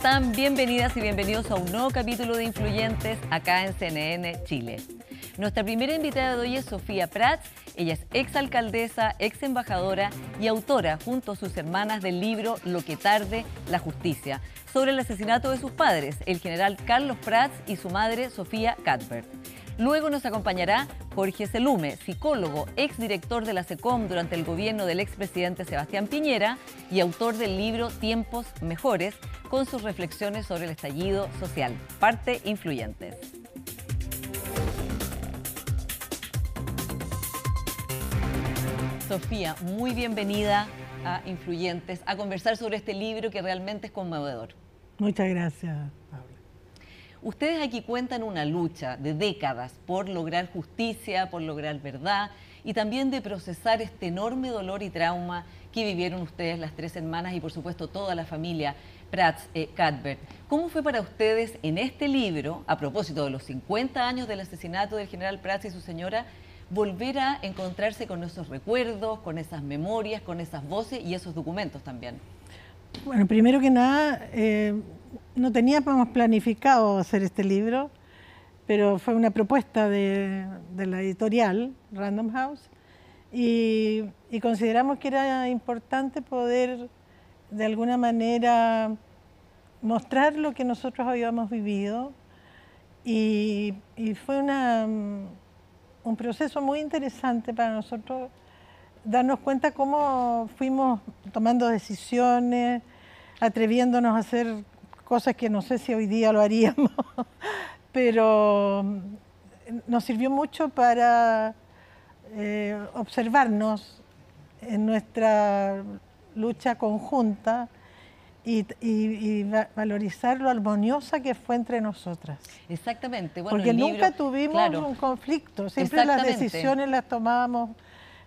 están? Bienvenidas y bienvenidos a un nuevo capítulo de Influyentes acá en CNN Chile. Nuestra primera invitada de hoy es Sofía Prats. Ella es exalcaldesa, ex embajadora y autora, junto a sus hermanas, del libro Lo que tarde, la justicia, sobre el asesinato de sus padres, el general Carlos Prats y su madre Sofía Cuthbert. Luego nos acompañará Jorge Selume, psicólogo, exdirector de la SECOM durante el gobierno del expresidente Sebastián Piñera y autor del libro Tiempos Mejores, con sus reflexiones sobre el estallido social. Parte Influyentes. Sofía, muy bienvenida a Influyentes, a conversar sobre este libro que realmente es conmovedor. Muchas gracias, Paula. Ustedes aquí cuentan una lucha de décadas por lograr justicia, por lograr verdad y también de procesar este enorme dolor y trauma que vivieron ustedes, las tres hermanas, y por supuesto toda la familia Prats Cuthbert. ¿Cómo fue para ustedes en este libro, a propósito de los 50 años del asesinato del general Prats y su señora, volver a encontrarse con esos recuerdos, con esas memorias, con esas voces y esos documentos también? Bueno, primero que nada, no teníamos planificado hacer este libro, pero fue una propuesta de la editorial Random House y consideramos que era importante poder de alguna manera mostrar lo que nosotros habíamos vivido y fue un proceso muy interesante para nosotros darnos cuenta cómo fuimos tomando decisiones, atreviéndonos a hacer cosas que no sé si hoy día lo haríamos, pero nos sirvió mucho para observarnos en nuestra lucha conjunta y valorizar lo armoniosa que fue entre nosotras. Exactamente. Bueno, porque nunca tuvimos un conflicto, siempre las decisiones las tomábamos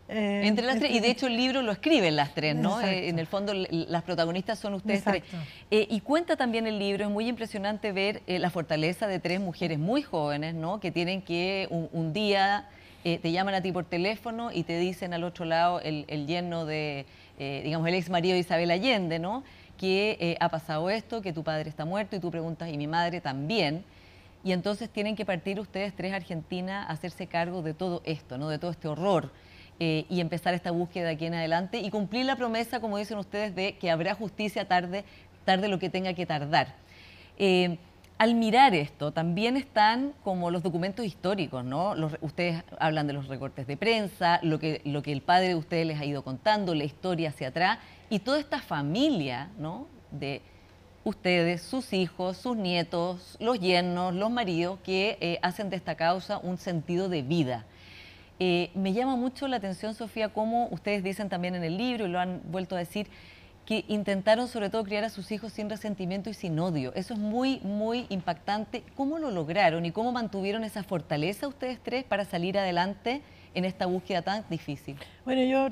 entre las tres, y de hecho el libro lo escriben las tres, ¿no? En el fondo las protagonistas son ustedes tres. Y cuenta también el libro, es muy impresionante ver la fortaleza de tres mujeres muy jóvenes, ¿no? Que tienen que un día te llaman a ti por teléfono y te dicen al otro lado el yerno de, digamos, el ex marido de Isabel Allende, ¿no? Que ha pasado esto, que tu padre está muerto, y tú preguntas, y mi madre también. Y entonces tienen que partir ustedes tres a Argentina a hacerse cargo de todo esto, ¿no? De todo este horror. Y empezar esta búsqueda de aquí en adelante y cumplir la promesa, como dicen ustedes, de que habrá justicia tarde lo que tenga que tardar. Al mirar esto, también están como los documentos históricos, ¿no? Ustedes hablan de los recortes de prensa, lo que el padre de ustedes les ha ido contando, la historia hacia atrás, y toda esta familia, ¿no? De ustedes, sus hijos, sus nietos, los yernos, los maridos, que hacen de esta causa un sentido de vida. Me llama mucho la atención, Sofía, cómo ustedes dicen también en el libro, y lo han vuelto a decir, que intentaron sobre todo criar a sus hijos sin resentimiento y sin odio. Eso es muy, muy impactante. ¿Cómo lo lograron y cómo mantuvieron esa fortaleza ustedes tres para salir adelante en esta búsqueda tan difícil? Bueno,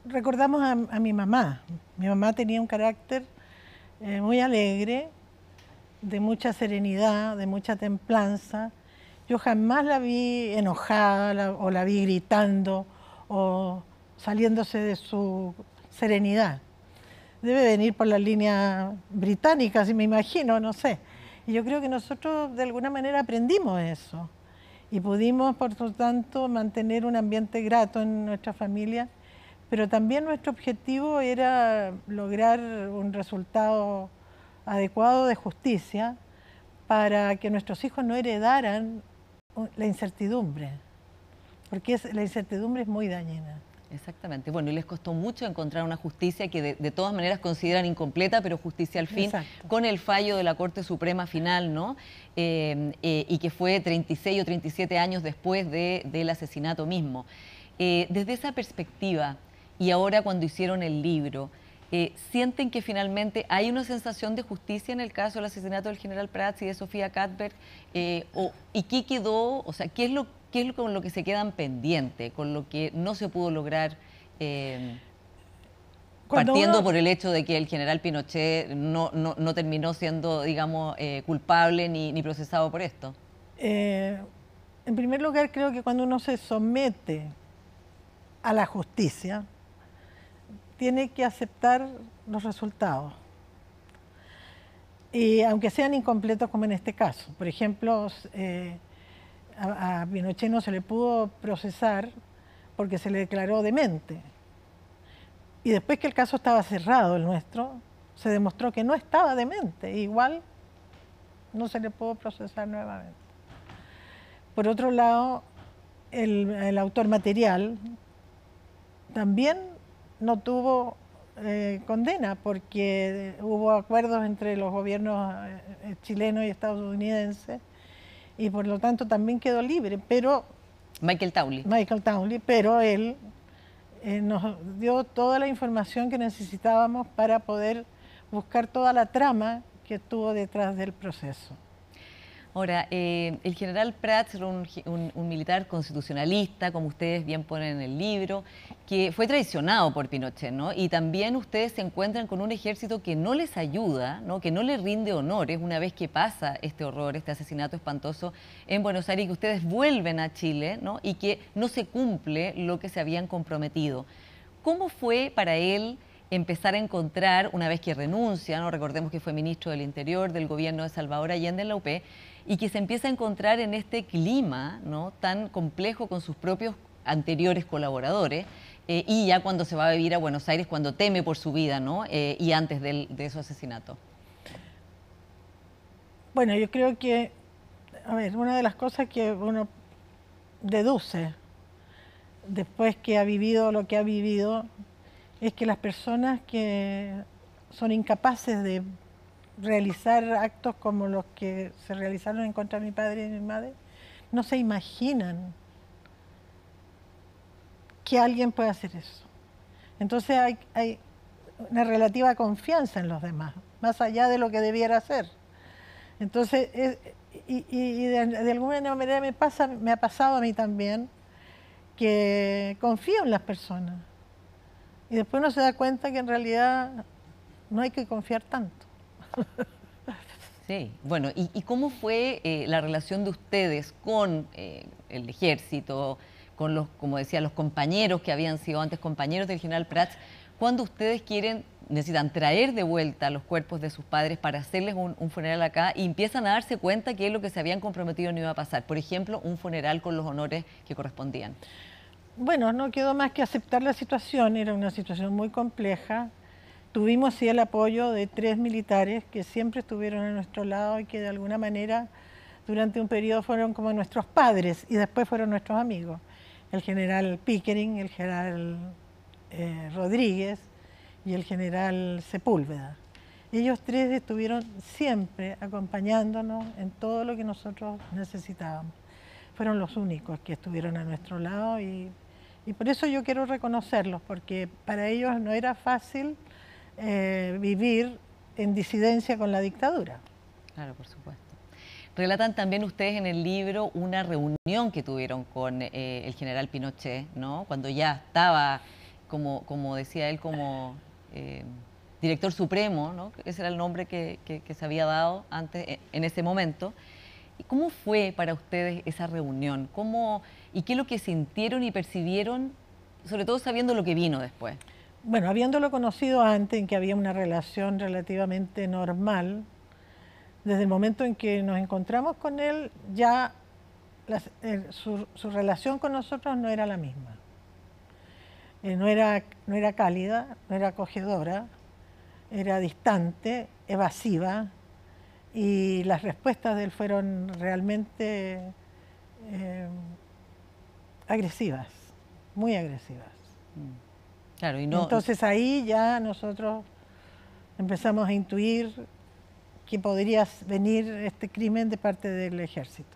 recordamos a mi mamá. Mi mamá tenía un carácter muy alegre, de mucha serenidad, de mucha templanza. Yo jamás la vi enojada o la vi gritando o saliéndose de su serenidad. Debe venir por la línea británica, si me imagino, no sé. Y yo creo que nosotros de alguna manera aprendimos eso y pudimos, por lo tanto, mantener un ambiente grato en nuestra familia, pero también nuestro objetivo era lograr un resultado adecuado de justicia para que nuestros hijos no heredaran la incertidumbre, porque la incertidumbre es muy dañina. Exactamente. Bueno, y les costó mucho encontrar una justicia que de todas maneras consideran incompleta, pero justicia al fin. Exacto. Con el fallo de la Corte Suprema final, ¿no? Y que fue 36 o 37 años después del asesinato mismo. Desde esa perspectiva, y ahora cuando hicieron el libro, ¿sienten que finalmente hay una sensación de justicia en el caso del asesinato del general Prats y de Sofía Cuthbert? ¿Y qué quedó? O sea, ¿qué es con lo que se quedan pendientes, con lo que no se pudo lograr, partiendo por el hecho de que el general Pinochet no terminó siendo, digamos, culpable ni procesado por esto? En primer lugar, creo que cuando uno se somete a la justicia, tiene que aceptar los resultados. y aunque sean incompletos como en este caso. Por ejemplo, a Pinochet no se le pudo procesar porque se le declaró demente. Y después que el caso estaba cerrado, el nuestro, se demostró que no estaba demente, igual no se le pudo procesar nuevamente. Por otro lado, el autor material también no tuvo condena porque hubo acuerdos entre los gobiernos chilenos y estadounidenses y por lo tanto también quedó libre, pero Michael Townley, pero él nos dio toda la información que necesitábamos para poder buscar toda la trama que estuvo detrás del proceso. Ahora, el general Prats era un militar constitucionalista, como ustedes bien ponen en el libro, que fue traicionado por Pinochet, ¿no? Y también ustedes se encuentran con un ejército que no les ayuda, ¿no? Que no les rinde honores una vez que pasa este horror, este asesinato espantoso en Buenos Aires, y que ustedes vuelven a Chile, ¿no? Y que no se cumple lo que se habían comprometido. ¿Cómo fue para él empezar a encontrar, una vez que renuncia, ¿no? Recordemos que fue ministro del Interior del gobierno de Salvador Allende en la UP, y que se empieza a encontrar en este clima, ¿no? Tan complejo con sus propios anteriores colaboradores, y ya cuando se va a vivir a Buenos Aires, cuando teme por su vida, ¿no? Y antes de esos asesinatos? Bueno, yo creo que, a ver, una de las cosas que uno deduce después que ha vivido lo que ha vivido es que las personas que son incapaces de realizar actos como los que se realizaron en contra de mi padre y mi madre, no se imaginan que alguien pueda hacer eso. Entonces hay una relativa confianza en los demás, más allá de lo que debiera hacer. Entonces, de alguna manera me ha pasado a mí también que confío en las personas y después uno se da cuenta que en realidad no hay que confiar tanto. Sí, bueno, ¿y cómo fue la relación de ustedes con el ejército, con los, como decía, los compañeros que habían sido antes compañeros del general Prats, cuando ustedes necesitan traer de vuelta los cuerpos de sus padres para hacerles un funeral acá y empiezan a darse cuenta que es lo que se habían comprometido no iba a pasar? Por ejemplo, un funeral con los honores que correspondían. Bueno, no quedó más que aceptar la situación, era una situación muy compleja. Tuvimos sí el apoyo de 3 militares que siempre estuvieron a nuestro lado y que de alguna manera durante un periodo fueron como nuestros padres y después fueron nuestros amigos. El general Pickering, el general Rodríguez y el general Sepúlveda. Ellos 3 estuvieron siempre acompañándonos en todo lo que nosotros necesitábamos. Fueron los únicos que estuvieron a nuestro lado y por eso yo quiero reconocerlos, porque para ellos no era fácil vivir en disidencia con la dictadura. Claro, por supuesto. Relatan también ustedes en el libro una reunión que tuvieron con el general Pinochet, ¿no? Cuando ya estaba, como decía él, como director supremo, ¿no? Ese era el nombre que se había dado antes, en ese momento. ¿Cómo fue para ustedes esa reunión? ¿Y qué es lo que sintieron y percibieron, sobre todo sabiendo lo que vino después? Bueno, habiéndolo conocido antes, en que había una relación relativamente normal, desde el momento en que nos encontramos con él, ya su relación con nosotros no era la misma. No era cálida, no era acogedora, era distante, evasiva, y las respuestas de él fueron realmente agresivas, muy agresivas. Claro, y no... Entonces ahí ya nosotros empezamos a intuir que podría venir este crimen de parte del ejército.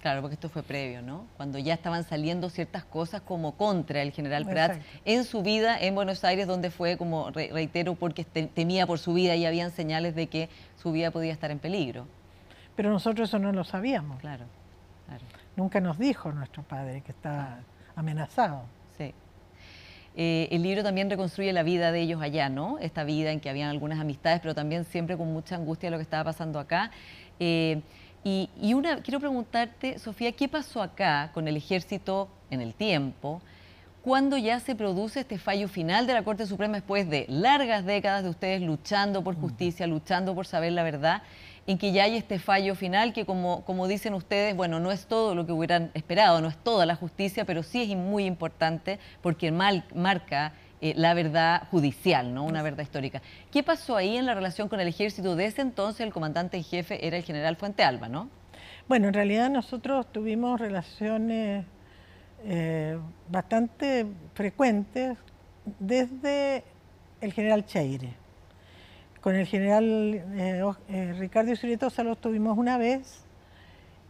Claro, porque esto fue previo, ¿no? Cuando ya estaban saliendo ciertas cosas como contra el general Prats en su vida en Buenos Aires, donde fue, como reitero, porque temía por su vida y habían señales de que su vida podía estar en peligro. Pero nosotros eso no lo sabíamos. Claro, claro. Nunca nos dijo nuestro padre que estaba amenazado. Sí. El libro también reconstruye la vida de ellos allá, ¿no? Esta vida en que habían algunas amistades, pero también siempre con mucha angustia de lo que estaba pasando acá. Quiero preguntarte, Sofía, ¿qué pasó acá con el ejército en el tiempo ¿Cuándo ya se produce este fallo final de la Corte Suprema después de largas décadas de ustedes luchando por justicia, luchando por saber la verdad, en que ya hay este fallo final que, como dicen ustedes, bueno, no es todo lo que hubieran esperado, no es toda la justicia, pero sí es muy importante porque marca la verdad judicial, ¿no? Una verdad histórica. ¿Qué pasó ahí en la relación con el ejército? De ese entonces el comandante en jefe era el general Fuentealba, ¿no? Bueno, en realidad nosotros tuvimos relaciones bastante frecuentes desde el general Cheire. Con el general Ricardo Isurrieta los tuvimos una vez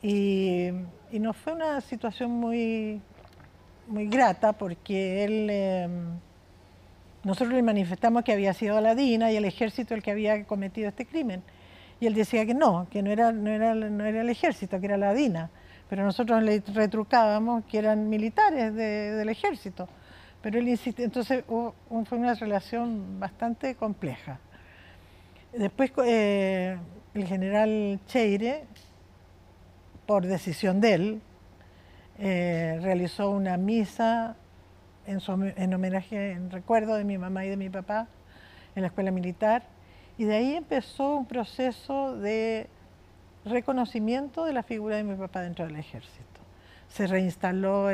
y nos fue una situación muy grata porque nosotros le manifestamos que había sido la DINA y el ejército el que había cometido este crimen. Y él decía que no era el ejército, que era la DINA. Pero nosotros le retrucábamos que eran militares del ejército. Pero él insistía, entonces fue una relación bastante compleja. Después el general Cheire, por decisión de él, realizó una misa en homenaje, en recuerdo de mi mamá y de mi papá en la escuela militar, y de ahí empezó un proceso de reconocimiento de la figura de mi papá dentro del ejército. Se reinstaló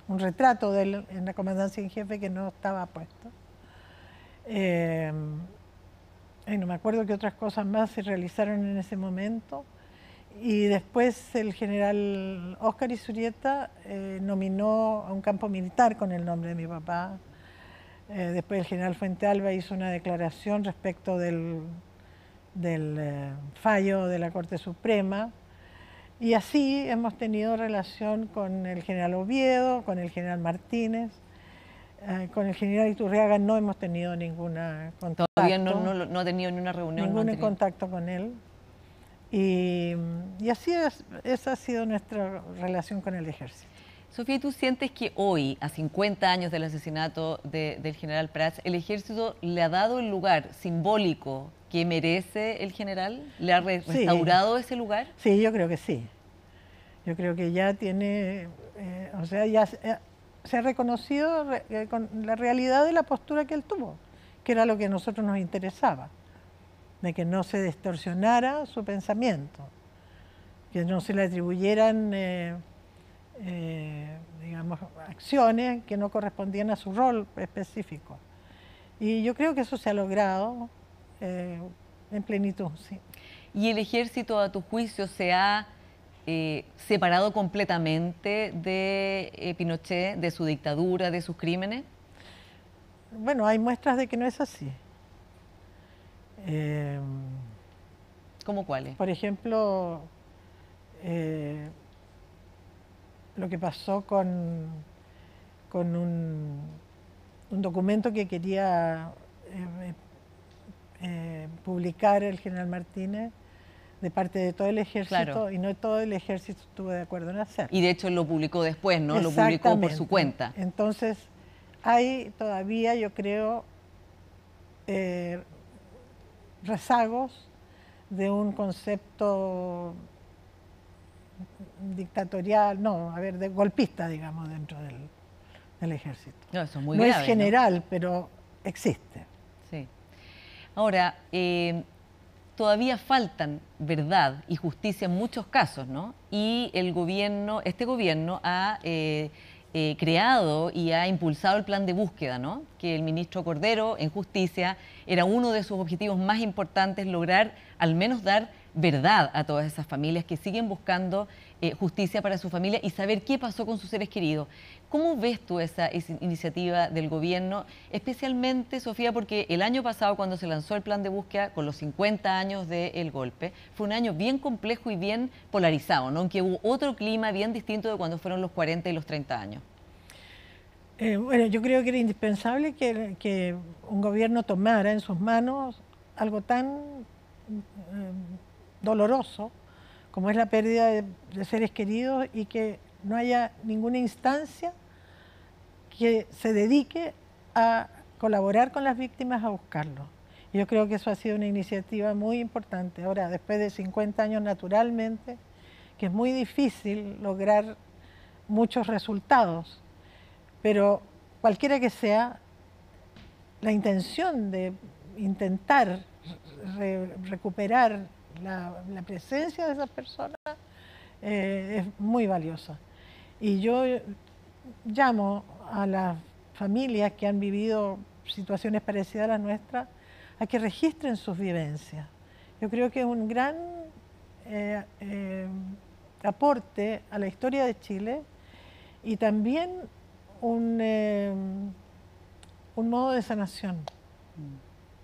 un retrato de él en la comandancia en jefe que no estaba puesto. No me acuerdo qué otras cosas más se realizaron en ese momento. Y después el general Óscar Isurrieta nominó a un campo militar con el nombre de mi papá. Después el general Fuentealba hizo una declaración respecto del fallo de la Corte Suprema. Y así hemos tenido relación con el general Oviedo, con el general Martínez. Con el general Iturriaga no hemos tenido ninguna contacto. Todavía no ha tenido ni una reunión. Ningún contacto con él. Y así esa ha sido nuestra relación con el ejército. Sofía, ¿tú sientes que hoy, a 50 años del asesinato del general Prats, el ejército le ha dado el lugar simbólico que merece el general? ¿Le ha restaurado ese lugar? Sí, yo creo que sí. Yo creo que ya tiene, o sea, ya se ha reconocido con la realidad de la postura que él tuvo, que era lo que a nosotros nos interesaba, de que no se distorsionara su pensamiento, que no se le atribuyeran digamos, acciones que no correspondían a su rol específico. Y yo creo que eso se ha logrado en plenitud, sí. ¿Y el ejército, a tu juicio, se ha separado completamente de Pinochet, de su dictadura, de sus crímenes? Bueno, hay muestras de que no es así. ¿Cómo cuáles? Por ejemplo, lo que pasó con un documento que quería publicar el general Martínez de parte de todo el ejército, claro. Y no todo el ejército estuvo de acuerdo en hacerlo. Y de hecho lo publicó después, ¿no? Lo publicó por su cuenta. Entonces, hay todavía, yo creo, rezagos de un concepto dictatorial, de golpista, digamos, dentro del ejército. No, eso es muy grave, es general, ¿no? Pero existe. Sí. Ahora, todavía faltan verdad y justicia en muchos casos, ¿no? Y este gobierno ha creado y ha impulsado el plan de búsqueda, ¿no? Que el ministro Cordero, en Justicia, era uno de sus objetivos más importantes, lograr al menos dar verdad a todas esas familias que siguen buscando justicia para su familia y saber qué pasó con sus seres queridos. ¿Cómo ves tú esa iniciativa del gobierno? Especialmente, Sofía, porque el año pasado, cuando se lanzó el plan de búsqueda con los 50 años del golpe, fue un año bien complejo y bien polarizado, ¿no? Aunque hubo otro clima bien distinto de cuando fueron los 40 y los 30 años. Bueno, yo creo que era indispensable que un gobierno tomara en sus manos algo tan doloroso como es la pérdida de seres queridos y que no haya ninguna instancia que se dedique a colaborar con las víctimas a buscarlo. Yo creo que eso ha sido una iniciativa muy importante. Ahora, después de 50 años, naturalmente, que es muy difícil lograr muchos resultados, pero cualquiera que sea, la intención de intentar recuperar la presencia de esas personas es muy valiosa. Y yo llamo a las familias que han vivido situaciones parecidas a la nuestra a que registren sus vivencias. Yo creo que es un gran aporte a la historia de Chile y también un modo de sanación.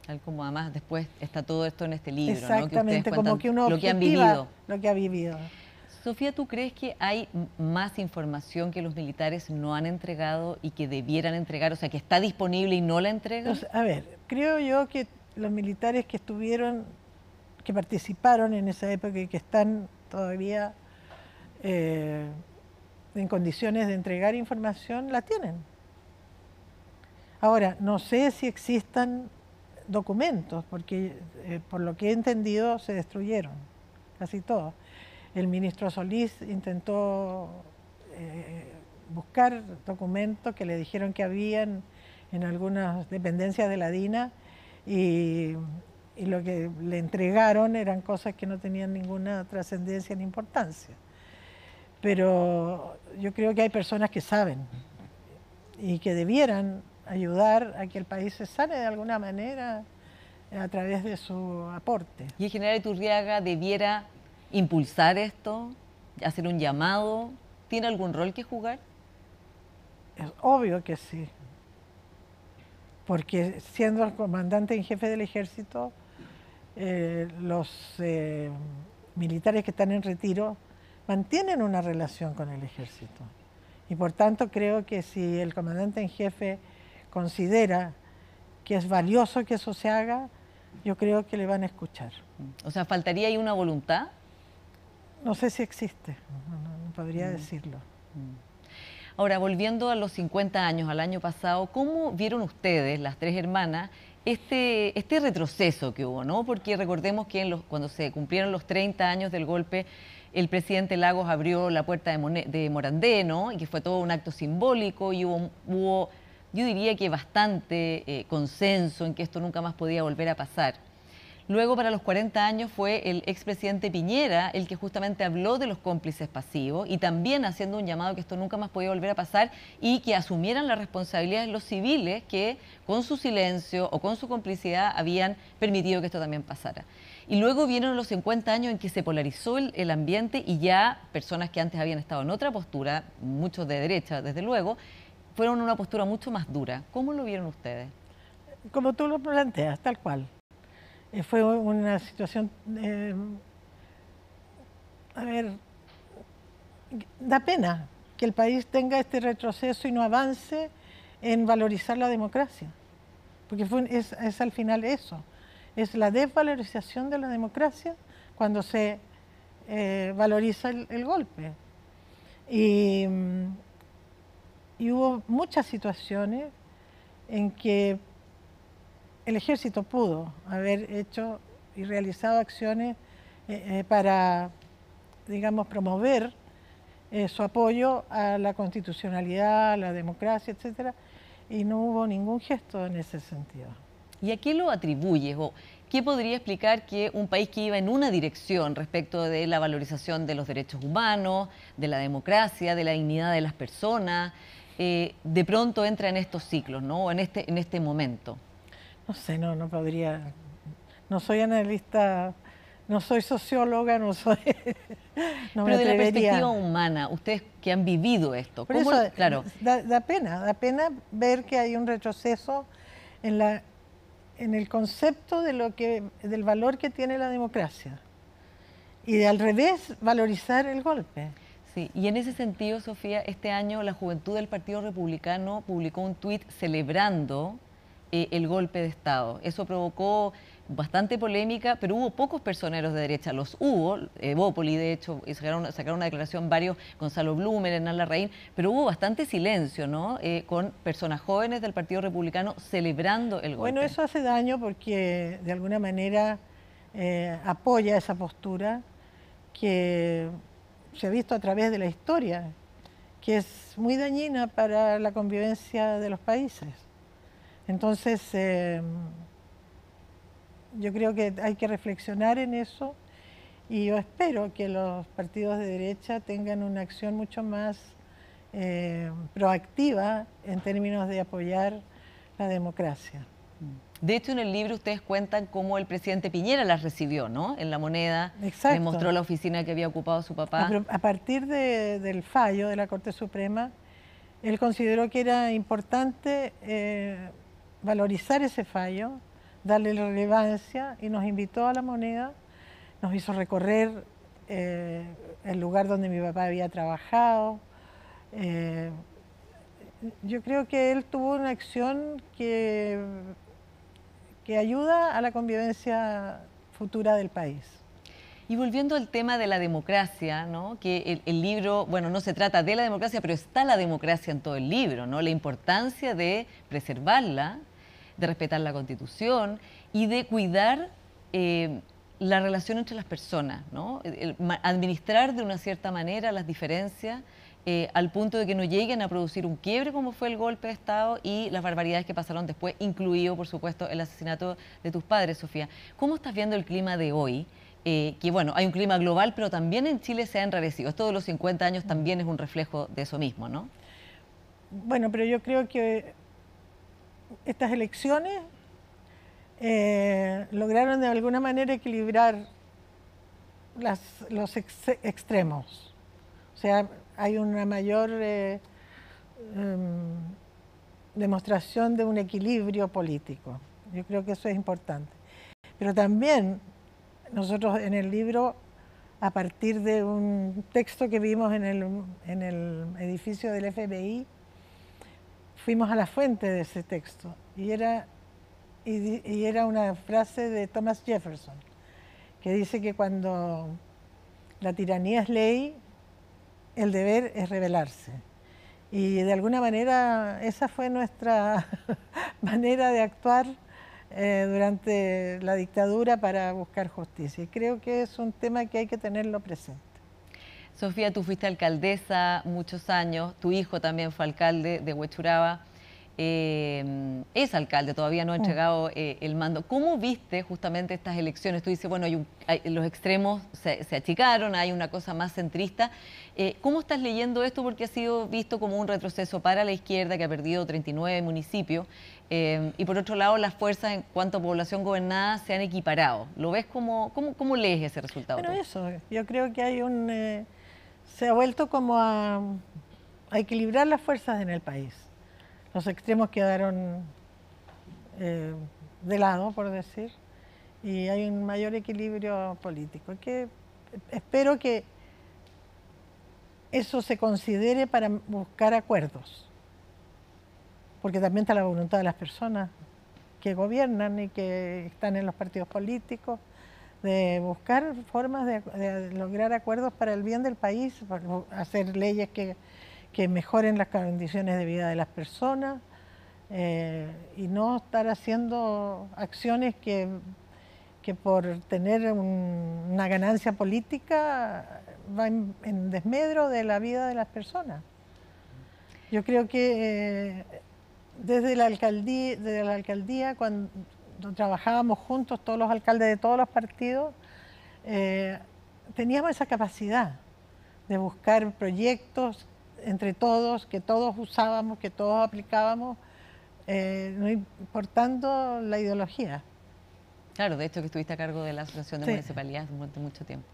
Tal como además después está todo esto en este libro, Exactamente, ¿no? Como que uno lo que han vivido. Lo que ha vivido. Sofía, ¿tú crees que hay más información que los militares no han entregado y que debieran entregar? O sea, que está disponible y no la entregan. Entonces, a ver, creo yo que los militares que estuvieron, que participaron en esa época y que están todavía en condiciones de entregar información, la tienen. Ahora, no sé si existan documentos, porque por lo que he entendido se destruyeron, casi todos. El ministro Solís intentó buscar documentos que le dijeron que habían en algunas dependencias de la DINA y lo que le entregaron eran cosas que no tenían ninguna trascendencia ni importancia. Pero yo creo que hay personas que saben y que debieran ayudar a que el país se sane de alguna manera a través de su aporte. ¿Y el general Iturriaga debiera impulsar esto, hacer un llamado? ¿Tiene algún rol que jugar? Es obvio que sí, porque siendo el comandante en jefe del ejército, los militares que están en retiro mantienen una relación con el ejército. Y por tanto creo que si el comandante en jefe considera que es valioso que eso se haga, yo creo que le van a escuchar. O sea, ¿faltaría ahí una voluntad? No sé si existe, no podría decirlo. Ahora, volviendo a los 50 años, al año pasado, ¿cómo vieron ustedes, las tres hermanas, este retroceso que hubo, ¿no? Porque recordemos que cuando se cumplieron los 30 años del golpe, el presidente Lagos abrió la puerta de Morandé, ¿no? Y que fue todo un acto simbólico y hubo yo diría que bastante consenso en que esto nunca más podía volver a pasar. Luego, para los 40 años, fue el expresidente Piñera el que justamente habló de los cómplices pasivos y también haciendo un llamado que esto nunca más podía volver a pasar y que asumieran la responsabilidad de los civiles que con su silencio o con su complicidad habían permitido que esto también pasara. Y luego vinieron los 50 años en que se polarizó el ambiente y ya personas que antes habían estado en otra postura, muchos de derecha desde luego, fueron una postura mucho más dura. ¿Cómo lo vieron ustedes? Como tú lo planteas, tal cual. Fue una situación, a ver, da pena que el país tenga este retroceso y no avance en valorizar la democracia, porque es al final eso, es la desvalorización de la democracia cuando se valoriza el golpe. Y hubo muchas situaciones en que el ejército pudo haber hecho y realizado acciones para, digamos, promover su apoyo a la constitucionalidad, a la democracia, etcétera, y no hubo ningún gesto en ese sentido. ¿Y a qué lo atribuyes? ¿O qué podría explicar que un país que iba en una dirección respecto de la valorización de los derechos humanos, de la democracia, de la dignidad de las personas, de pronto entra en estos ciclos, ¿no? En este momento? No sé, no podría, no soy analista, no soy socióloga, no soy, no Pero me de la atrevería. perspectiva humana, ustedes que han vivido esto, Por ¿cómo? eso, Claro. da pena ver que hay un retroceso en el concepto del valor que tiene la democracia y al revés valorizar el golpe. Sí, y en ese sentido, Sofía, este año la juventud del Partido Republicano publicó un tuit celebrando el golpe de Estado. Eso provocó bastante polémica, pero hubo pocos personeros de derecha, los hubo, Evópoli de hecho, sacaron una declaración varios, Gonzalo Blumer, Hernán Larraín, pero hubo bastante silencio, ¿no? Con personas jóvenes del Partido Republicano celebrando el golpe. Bueno, eso hace daño porque de alguna manera apoya esa postura que se ha visto a través de la historia, que es muy dañina para la convivencia de los países. Entonces, yo creo que hay que reflexionar en eso y yo espero que los partidos de derecha tengan una acción mucho más proactiva en términos de apoyar la democracia. De hecho, en el libro ustedes cuentan cómo el presidente Piñera las recibió, ¿no? En La Moneda. Exacto. Le mostró la oficina que había ocupado su papá. A partir del fallo de la Corte Suprema, él consideró que era importante valorizar ese fallo, darle relevancia y nos invitó a La Moneda, nos hizo recorrer el lugar donde mi papá había trabajado. Yo creo que él tuvo una acción que ayuda a la convivencia futura del país. Y volviendo al tema de la democracia, ¿no? Que el libro, bueno, no se trata de la democracia, pero está la democracia en todo el libro, ¿no? La importancia de preservarla, de respetar la Constitución y de cuidar la relación entre las personas, ¿no? Administrar de una cierta manera las diferencias al punto de que no lleguen a producir un quiebre como fue el golpe de Estado y las barbaridades que pasaron después, incluido, por supuesto, el asesinato de tus padres, Sofía. ¿Cómo estás viendo el clima de hoy? Que bueno, hay un clima global, pero también en Chile se ha enrarecido. Esto de los 50 años también es un reflejo de eso mismo, ¿no? Bueno, pero yo creo que estas elecciones lograron de alguna manera equilibrar los extremos. O sea, hay una mayor demostración de un equilibrio político. Yo creo que eso es importante. Pero también nosotros en el libro, a partir de un texto que vimos en el edificio del FBI, fuimos a la fuente de ese texto y era una frase de Thomas Jefferson, que dice que cuando la tiranía es ley, el deber es rebelarse. Y de alguna manera esa fue nuestra manera de actuar durante la dictadura para buscar justicia. Y creo que es un tema que hay que tenerlo presente. Sofía, tú fuiste alcaldesa muchos años, tu hijo también fue alcalde de Huechuraba, es alcalde, todavía no ha entregado el mando. ¿Cómo viste justamente estas elecciones? Tú dices, bueno, los extremos se achicaron, hay una cosa más centrista. ¿Cómo estás leyendo esto? Porque ha sido visto como un retroceso para la izquierda, que ha perdido 39 municipios, y por otro lado, las fuerzas en cuanto a población gobernada se han equiparado. ¿Lo ves cómo lees ese resultado? Bueno, eso, yo creo que hay se ha vuelto como a equilibrar las fuerzas en el país. Los extremos quedaron de lado, por decir, y hay un mayor equilibrio político. Espero que eso se considere para buscar acuerdos, porque también está la voluntad de las personas que gobiernan y que están en los partidos políticos, de buscar formas de lograr acuerdos para el bien del país, para hacer leyes que mejoren las condiciones de vida de las personas y no estar haciendo acciones que por tener una ganancia política va en desmedro de la vida de las personas. Yo creo que desde la alcaldía, cuando trabajábamos juntos, todos los alcaldes de todos los partidos, teníamos esa capacidad de buscar proyectos entre todos, que todos usábamos, que todos aplicábamos, no importando la ideología. Claro, de hecho que estuviste a cargo de la Asociación de Municipalidades durante mucho tiempo.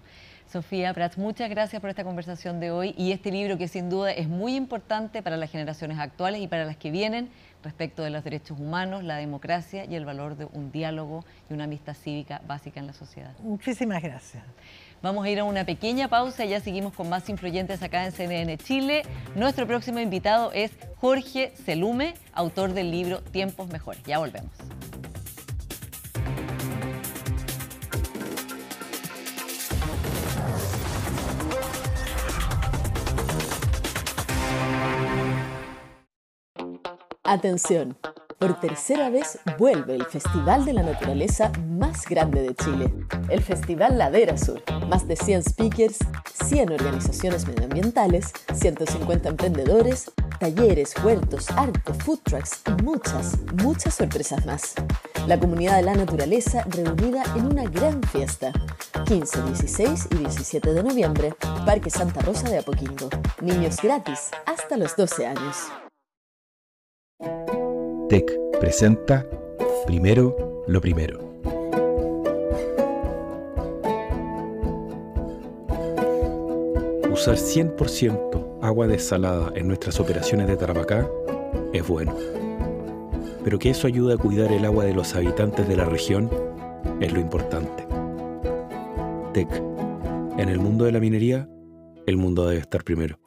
Sofía Prats, muchas gracias por esta conversación de hoy y este libro que sin duda es muy importante para las generaciones actuales y para las que vienen respecto de los derechos humanos, la democracia y el valor de un diálogo y una amistad cívica básica en la sociedad. Muchísimas gracias. Vamos a ir a una pequeña pausa y ya seguimos con más influyentes acá en CNN Chile. Nuestro próximo invitado es Jorge Selume, autor del libro Tiempos Mejores. Ya volvemos. Atención. Por tercera vez vuelve el Festival de la Naturaleza más grande de Chile, el Festival Ladera Sur. Más de 100 speakers, 100 organizaciones medioambientales, 150 emprendedores, talleres, huertos, arte, food trucks y muchas sorpresas más. La comunidad de la naturaleza reunida en una gran fiesta. 15, 16 y 17 de noviembre, Parque Santa Rosa de Apoquindo. Niños gratis hasta los 12 años. TEC presenta Primero lo Primero. Usar 100% agua desalada en nuestras operaciones de Tarapacá es bueno. Pero que eso ayude a cuidar el agua de los habitantes de la región es lo importante. TEC. En el mundo de la minería, el mundo debe estar primero.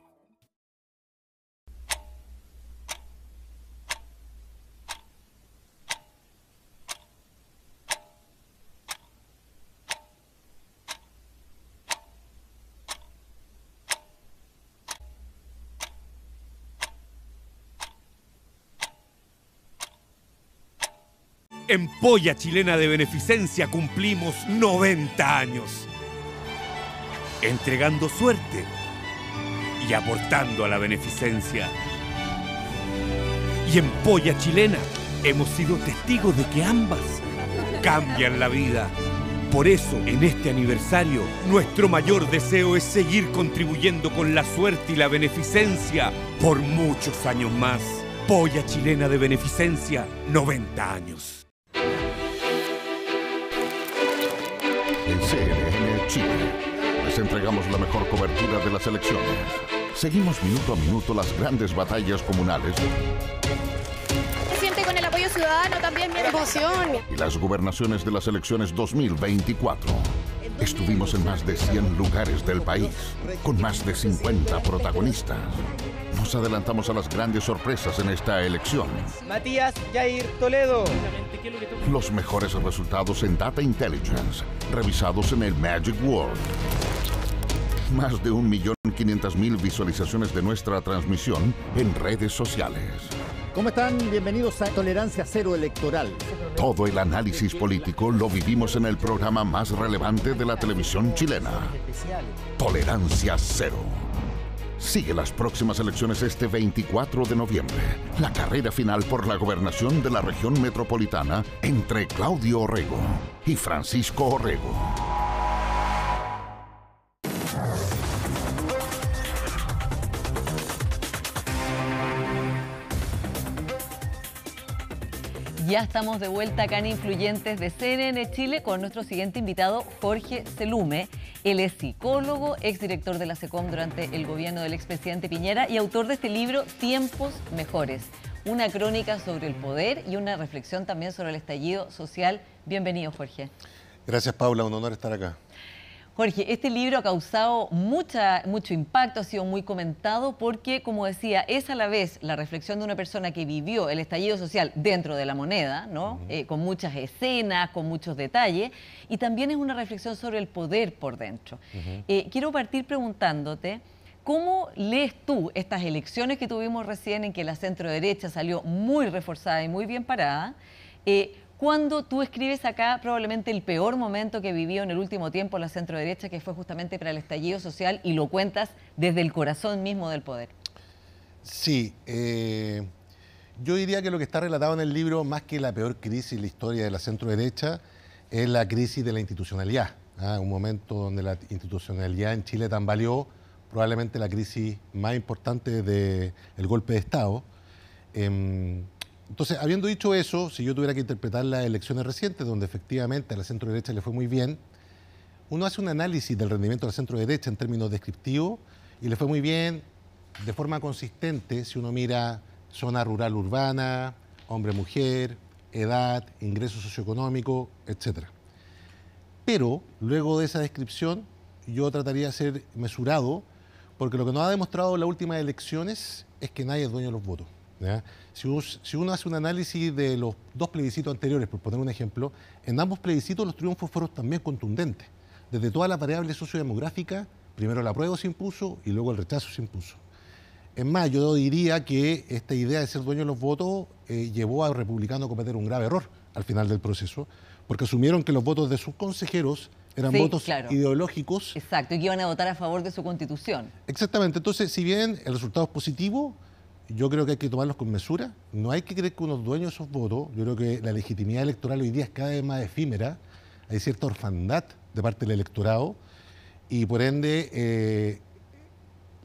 En Polla Chilena de Beneficencia cumplimos 90 años. Entregando suerte y aportando a la beneficencia. Y en Polla Chilena hemos sido testigos de que ambas cambian la vida. Por eso, en este aniversario, nuestro mayor deseo es seguir contribuyendo con la suerte y la beneficencia por muchos años más. Polla Chilena de Beneficencia, 90 años. En CNN Chile les entregamos la mejor cobertura de las elecciones. Seguimos minuto a minuto las grandes batallas comunales. Se siente con el apoyo ciudadano también mi emoción. Y las gobernaciones de las elecciones 2024. Estuvimos en más de 100 lugares del país, con más de 50 protagonistas. Nos adelantamos a las grandes sorpresas en esta elección. Matías Jair Toledo. Los mejores resultados en Data Intelligence, revisados en el Magic World. Más de 1.500.000 visualizaciones de nuestra transmisión en redes sociales. ¿Cómo están? Bienvenidos a Tolerancia Cero Electoral. Todo el análisis político lo vivimos en el programa más relevante de la televisión chilena. Tolerancia Cero. Sigue las próximas elecciones este 24 de noviembre. La carrera final por la gobernación de la región metropolitana entre Claudio Orrego y Francisco Orrego. Ya estamos de vuelta acá en Influyentes de CNN Chile con nuestro siguiente invitado, Jorge Selume. Él es psicólogo, exdirector de la SECOM durante el gobierno del expresidente Piñera y autor de este libro, Tiempos Mejores, una crónica sobre el poder y una reflexión también sobre el estallido social. Bienvenido, Jorge. Gracias, Paula, un honor estar acá. Jorge, este libro ha causado mucho impacto, ha sido muy comentado porque, como decía, es a la vez la reflexión de una persona que vivió el estallido social dentro de la moneda, ¿no? Con muchas escenas, con muchos detalles, y también es una reflexión sobre el poder por dentro. Quiero partir preguntándote, ¿cómo lees tú estas elecciones que tuvimos recién en que la centro-derecha salió muy reforzada y muy bien parada? Cuando tú escribes acá probablemente el peor momento que vivió en el último tiempo la centro-derecha, que fue justamente para el estallido social, y lo cuentas desde el corazón mismo del poder. Sí, yo diría que lo que está relatado en el libro, más que la peor crisis en la historia de la centro-derecha, es la crisis de la institucionalidad. Un momento donde la institucionalidad en Chile tambaleó, probablemente la crisis más importante del golpe de Estado. Entonces, habiendo dicho eso, si yo tuviera que interpretar las elecciones recientes, donde efectivamente a la centro-derecha le fue muy bien, uno hace un análisis del rendimiento de la centro-derecha en términos descriptivos y le fue muy bien de forma consistente si uno mira zona rural-urbana, hombre-mujer, edad, ingreso socioeconómico, etc. Pero, luego de esa descripción, yo trataría de ser mesurado, porque lo que nos ha demostrado las últimas elecciones es que nadie es dueño de los votos. ¿Ya? Si uno hace un análisis de los dos plebiscitos anteriores, por poner un ejemplo, en ambos plebiscitos los triunfos fueron también contundentes. Desde todas las variables sociodemográficas, primero el apruebo se impuso y luego el rechazo se impuso. Es más, yo diría que esta idea de ser dueño de los votos llevó a los republicanos a cometer un grave error al final del proceso, porque asumieron que los votos de sus consejeros eran votos ideológicos. Exacto, y que iban a votar a favor de su constitución. Exactamente. Entonces, si bien el resultado es positivo, yo creo que hay que tomarlos con mesura. No hay que creer que uno es dueño de esos votos. Yo creo que la legitimidad electoral hoy día es cada vez más efímera. Hay cierta orfandad de parte del electorado y, por ende,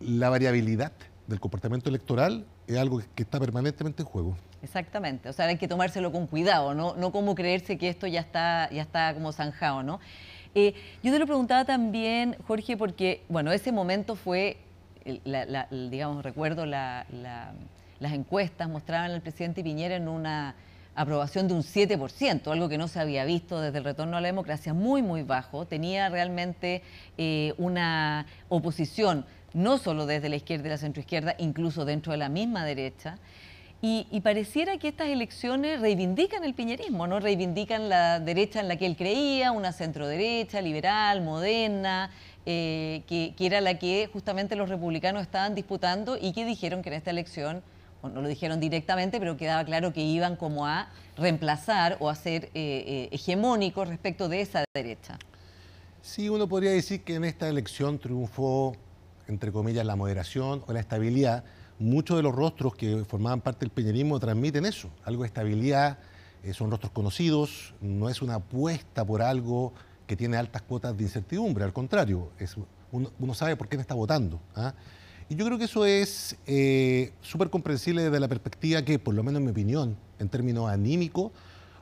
la variabilidad del comportamiento electoral es algo que está permanentemente en juego. Exactamente, o sea, hay que tomárselo con cuidado, no como creerse que esto ya está como zanjado, ¿no? Yo te lo preguntaba también, Jorge, porque, bueno, ese momento fue, digamos, recuerdo las encuestas mostraban al presidente Piñera en una aprobación de un 7%, algo que no se había visto desde el retorno a la democracia, muy, muy bajo. Tenía realmente una oposición, no solo desde la izquierda y la centroizquierda, incluso dentro de la misma derecha. Y pareciera que estas elecciones reivindican el piñerismo, ¿no? Reivindican la derecha en la que él creía, una centroderecha, liberal, moderna, que era la que justamente los republicanos estaban disputando y que dijeron que en esta elección, bueno, no lo dijeron directamente, pero quedaba claro que iban como a reemplazar o a ser hegemónicos respecto de esa derecha. Sí, uno podría decir que en esta elección triunfó, entre comillas, la moderación o la estabilidad. Muchos de los rostros que formaban parte del piñerismo transmiten eso, algo de estabilidad, son rostros conocidos, no es una apuesta por algo que tiene altas cuotas de incertidumbre, al contrario, uno sabe por quién está votando. Y yo creo que eso es súper comprensible desde la perspectiva que, por lo menos en mi opinión, en términos anímicos,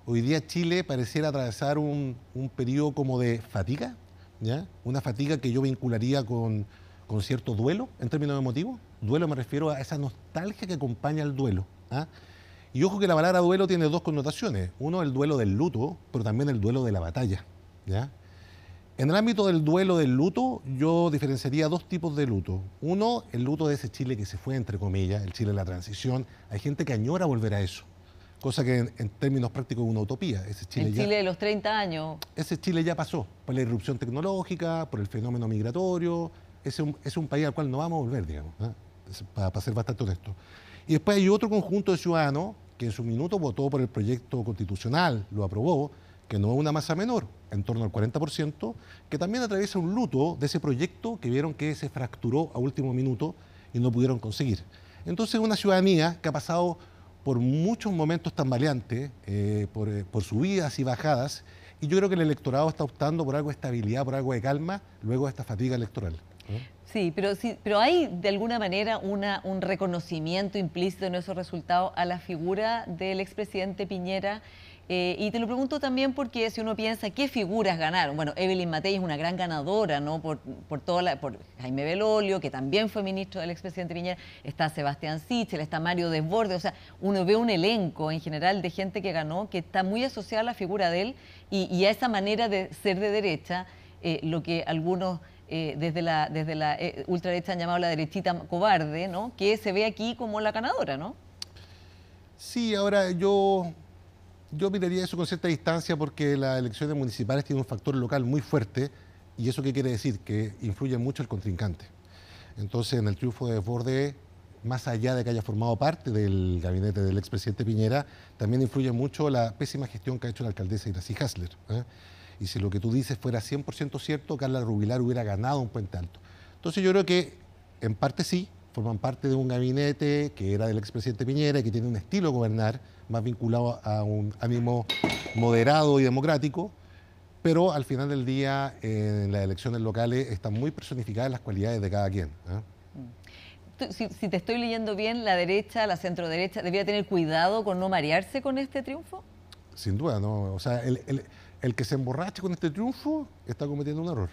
hoy día Chile pareciera atravesar un periodo como de fatiga, ¿ya? Una fatiga que yo vincularía con cierto duelo en términos emotivos. Duelo me refiero a esa nostalgia que acompaña al duelo. Y ojo que la palabra duelo tiene dos connotaciones. Uno, el duelo del luto, pero también el duelo de la batalla, ¿ya? En el ámbito del duelo del luto, yo diferenciaría dos tipos de luto. Uno, el luto de ese Chile que se fue, entre comillas, el Chile de la transición. Hay gente que añora volver a eso, cosa que en términos prácticos es una utopía. Ese Chile Chile de los 30 años. Ese Chile ya pasó por la irrupción tecnológica, por el fenómeno migratorio. Es un país al cual no vamos a volver, digamos, para ser bastante honesto. Y después hay otro conjunto de ciudadanos que en su minuto votó por el proyecto constitucional, lo aprobó, que no es una masa menor, en torno al 40%, que también atraviesa un luto de ese proyecto que vieron que se fracturó a último minuto y no pudieron conseguir. Entonces, una ciudadanía que ha pasado por muchos momentos tambaleantes, por subidas y bajadas, y yo creo que el electorado está optando por algo de estabilidad, por algo de calma, luego de esta fatiga electoral. Sí, pero hay de alguna manera un reconocimiento implícito en esos resultados a la figura del expresidente Piñera. Y te lo pregunto también porque si uno piensa qué figuras ganaron. Bueno, Evelyn Matei es una gran ganadora, ¿no? Por Jaime Belolio, que también fue ministro del expresidente Piñera. Está Sebastián Sichel, está Mario Desbordes. O sea, uno ve un elenco en general de gente que ganó, que está muy asociada a la figura de él y a esa manera de ser de derecha, lo que algunos desde la ultraderecha han llamado la derechita cobarde, ¿no? Que se ve aquí como la ganadora, ¿no? Sí, ahora yo miraría eso con cierta distancia porque las elecciones municipales tienen un factor local muy fuerte y eso qué quiere decir, que influye mucho el contrincante. Entonces, en el triunfo de Desbordes, más allá de que haya formado parte del gabinete del expresidente Piñera, también influye mucho la pésima gestión que ha hecho la alcaldesa Iracy Hasler. Y si lo que tú dices fuera 100% cierto, Carla Rubilar hubiera ganado un Puente Alto. Entonces yo creo que en parte sí, forman parte de un gabinete que era del expresidente Piñera y que tiene un estilo de gobernar más vinculado a un ánimo moderado y democrático, pero al final del día en las elecciones locales están muy personificadas las cualidades de cada quien. Si te estoy leyendo bien, la derecha, la centroderecha, ¿debería tener cuidado con no marearse con este triunfo? Sin duda, no. O sea, el que se emborrache con este triunfo está cometiendo un error.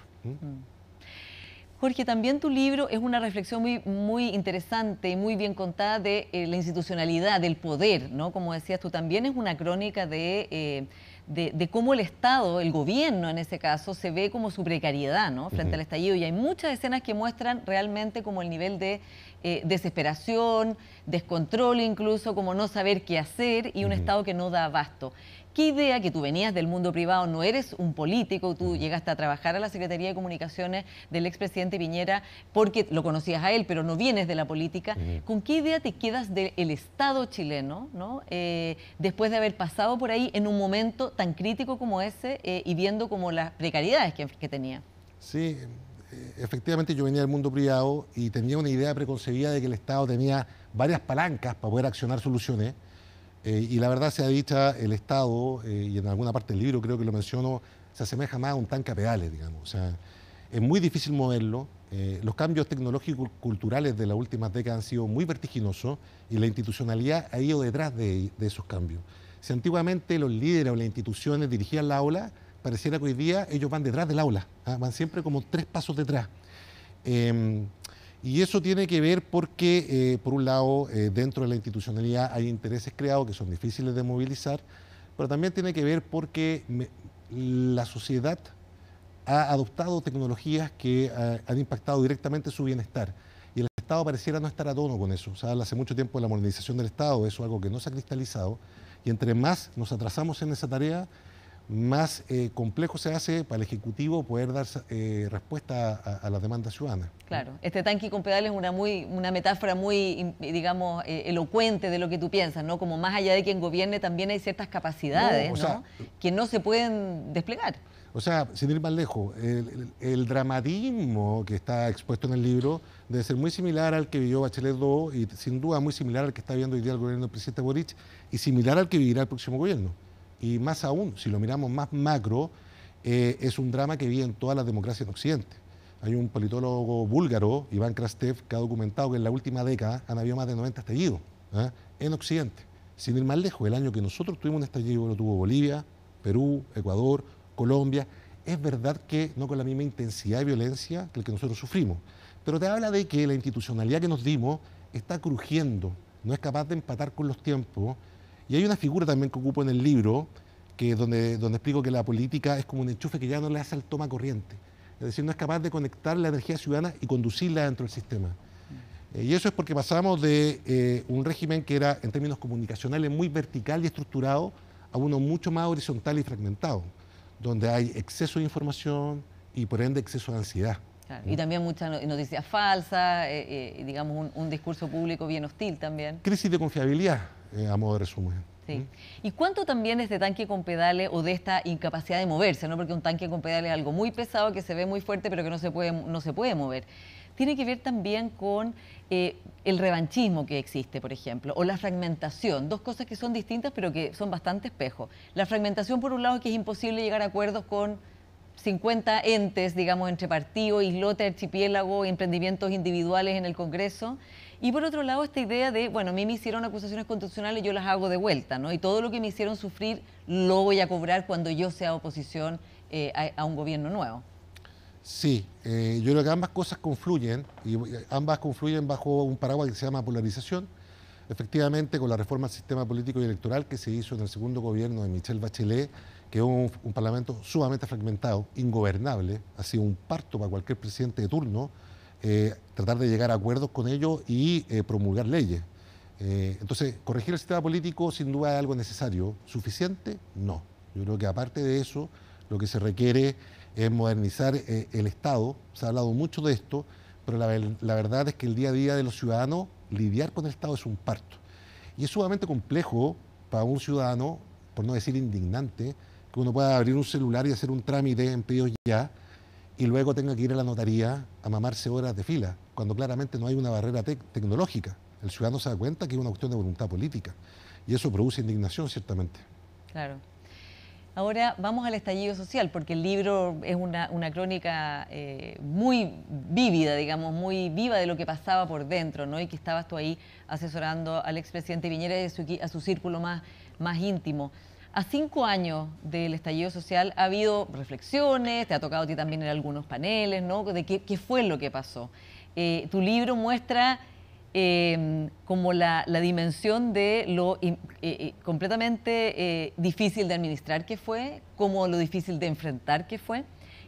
Jorge, también tu libro es una reflexión muy interesante y muy bien contada de la institucionalidad, del poder, ¿no? Como decías tú, también es una crónica de cómo el Estado, el gobierno en ese caso, se ve como su precariedad, ¿no? Frente al estallido. Y hay muchas escenas que muestran realmente como el nivel de desesperación, descontrol incluso, como no saber qué hacer y un Estado que no da abasto. ¿Qué idea, que tú venías del mundo privado, no eres un político, tú llegaste a trabajar a la Secretaría de Comunicaciones del expresidente Piñera porque lo conocías a él, pero no vienes de la política? ¿Con qué idea te quedas del Estado chileno, ¿no? Después de haber pasado por ahí en un momento tan crítico como ese y viendo como las precariedades que tenía? Sí, efectivamente yo venía del mundo privado y tenía una idea preconcebida de que el Estado tenía varias palancas para poder accionar soluciones. Y la verdad sea dicha, el Estado, y en alguna parte del libro creo que lo menciono, se asemeja más a un tanque a pedales, digamos. O sea, es muy difícil moverlo. Los cambios tecnológicos culturales de las últimas décadas han sido muy vertiginosos y la institucionalidad ha ido detrás de esos cambios. Si antiguamente los líderes o las instituciones dirigían la aula, pareciera que hoy día ellos van detrás del aula, van siempre como 3 pasos detrás. Y eso tiene que ver porque, por un lado, dentro de la institucionalidad hay intereses creados que son difíciles de movilizar, pero también tiene que ver porque la sociedad ha adoptado tecnologías que han impactado directamente su bienestar. Y el Estado pareciera no estar a tono con eso. O sea, hace mucho tiempo la modernización del Estado, eso es algo que no se ha cristalizado. Y entre más nos atrasamos en esa tarea, más complejo se hace para el Ejecutivo poder dar respuesta a las demandas ciudadanas. Claro, este tanque con pedales es una metáfora muy, digamos, elocuente de lo que tú piensas, ¿no? Como más allá de quien gobierne también hay ciertas capacidades, ¿no? Que no se pueden desplegar. O sea, sin ir más lejos, el dramatismo que está expuesto en el libro debe ser muy similar al que vivió Bachelet II y sin duda muy similar al que está viendo hoy día el gobierno del presidente Boric y similar al que vivirá el próximo gobierno. Y más aún, si lo miramos más macro, es un drama que vive en todas las democracias en Occidente. Hay un politólogo búlgaro, Iván Krastev, que ha documentado que en la última década han habido más de 90 estallidos en Occidente. Sin ir más lejos, el año que nosotros tuvimos un estallido lo tuvo Bolivia, Perú, Ecuador, Colombia. Es verdad que no con la misma intensidad de violencia que el que nosotros sufrimos, pero te habla de que la institucionalidad que nos dimos está crujiendo, no es capaz de empatar con los tiempos. Y hay una figura también que ocupo en el libro, que donde explico que la política es como un enchufe que ya no le hace al toma corriente. Es decir, no es capaz de conectar la energía ciudadana y conducirla dentro del sistema. Y eso es porque pasamos de un régimen que era, en términos comunicacionales, muy vertical y estructurado, a uno mucho más horizontal y fragmentado, donde hay exceso de información y por ende exceso de ansiedad. Claro, y también muchas noticias falsas, digamos un discurso público bien hostil también. Crisis de confiabilidad, a modo de resumen. Sí. ¿Y cuánto también este tanque con pedales o de esta incapacidad de moverse, ¿no? Porque un tanque con pedales es algo muy pesado que se ve muy fuerte pero que no se puede mover? Tiene que ver también con el revanchismo que existe, por ejemplo, o la fragmentación, 2 cosas que son distintas pero que son bastante espejos. La fragmentación, por un lado, es que es imposible llegar a acuerdos con 50 entes, digamos, entre partidos, islotes, archipiélago, emprendimientos individuales en el Congreso. Y por otro lado, esta idea de, bueno, a mí me hicieron acusaciones constitucionales, yo las hago de vuelta, ¿no? Y todo lo que me hicieron sufrir lo voy a cobrar cuando yo sea oposición a un gobierno nuevo. Sí, yo creo que ambas cosas confluyen, y ambas confluyen bajo un paraguas que se llama polarización. Efectivamente, con la reforma al sistema político y electoral que se hizo en el segundo gobierno de Michelle Bachelet, que es un parlamento sumamente fragmentado, ingobernable, ha sido un parto para cualquier presidente de turno, tratar de llegar a acuerdos con ellos y promulgar leyes. Entonces, corregir el sistema político sin duda es algo necesario. ¿Suficiente? No. Yo creo que aparte de eso, lo que se requiere es modernizar el Estado. Se ha hablado mucho de esto, pero la verdad es que el día a día de los ciudadanos, lidiar con el Estado es un parto. Y es sumamente complejo para un ciudadano, por no decir indignante, que uno pueda abrir un celular y hacer un trámite en pedidos ya, y luego tenga que ir a la notaría a mamarse horas de fila, cuando claramente no hay una barrera tecnológica. El ciudadano se da cuenta que es una cuestión de voluntad política, y eso produce indignación, ciertamente. Claro. Ahora vamos al estallido social, porque el libro es una crónica muy vívida, digamos, muy viva de lo que pasaba por dentro, ¿no? Y que estabas tú ahí asesorando al expresidente Piñera y a su círculo más íntimo. A 5 años del estallido social ha habido reflexiones, te ha tocado a ti también en algunos paneles, ¿no? De qué fue lo que pasó. Tu libro muestra como la dimensión de lo completamente difícil de administrar que fue, como lo difícil de enfrentar que fue.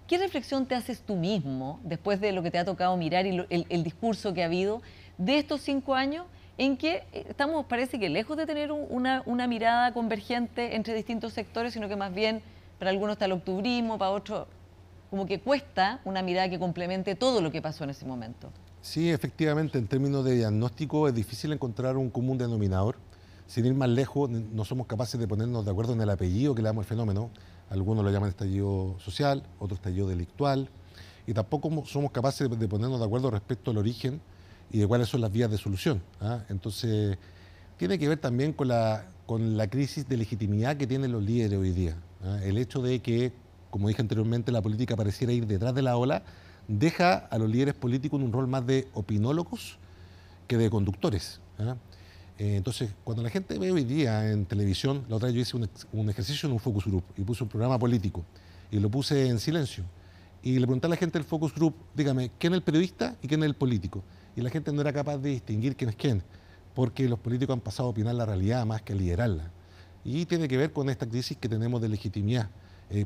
¿Qué reflexión te haces tú mismo, después de lo que te ha tocado mirar y el discurso que ha habido de estos 5 años en que estamos, parece que lejos de tener una mirada convergente entre distintos sectores, sino que más bien para algunos está el octubrismo, para otros como que cuesta una mirada que complemente todo lo que pasó en ese momento. Sí, efectivamente, en términos de diagnóstico es difícil encontrar un común denominador. Sin ir más lejos, no somos capaces de ponernos de acuerdo en el apellido que le damos al fenómeno. Algunos lo llaman estallido social, otros estallido delictual, y tampoco somos capaces de ponernos de acuerdo respecto al origen y de cuáles son las vías de solución. Entonces, tiene que ver también con la crisis de legitimidad que tienen los líderes hoy día. El hecho de que, como dije anteriormente, la política pareciera ir detrás de la ola, deja a los líderes políticos en un rol más de opinólogos que de conductores. Entonces, cuando la gente ve hoy día en televisión, la otra vez yo hice un ejercicio en un focus group y puse un programa político y lo puse en silencio. Y le pregunté a la gente del focus group, dígame, ¿quién es el periodista y quién es el político? Y la gente no era capaz de distinguir quién es quién, porque los políticos han pasado a opinar la realidad más que a liderarla. Y tiene que ver con esta crisis que tenemos de legitimidad.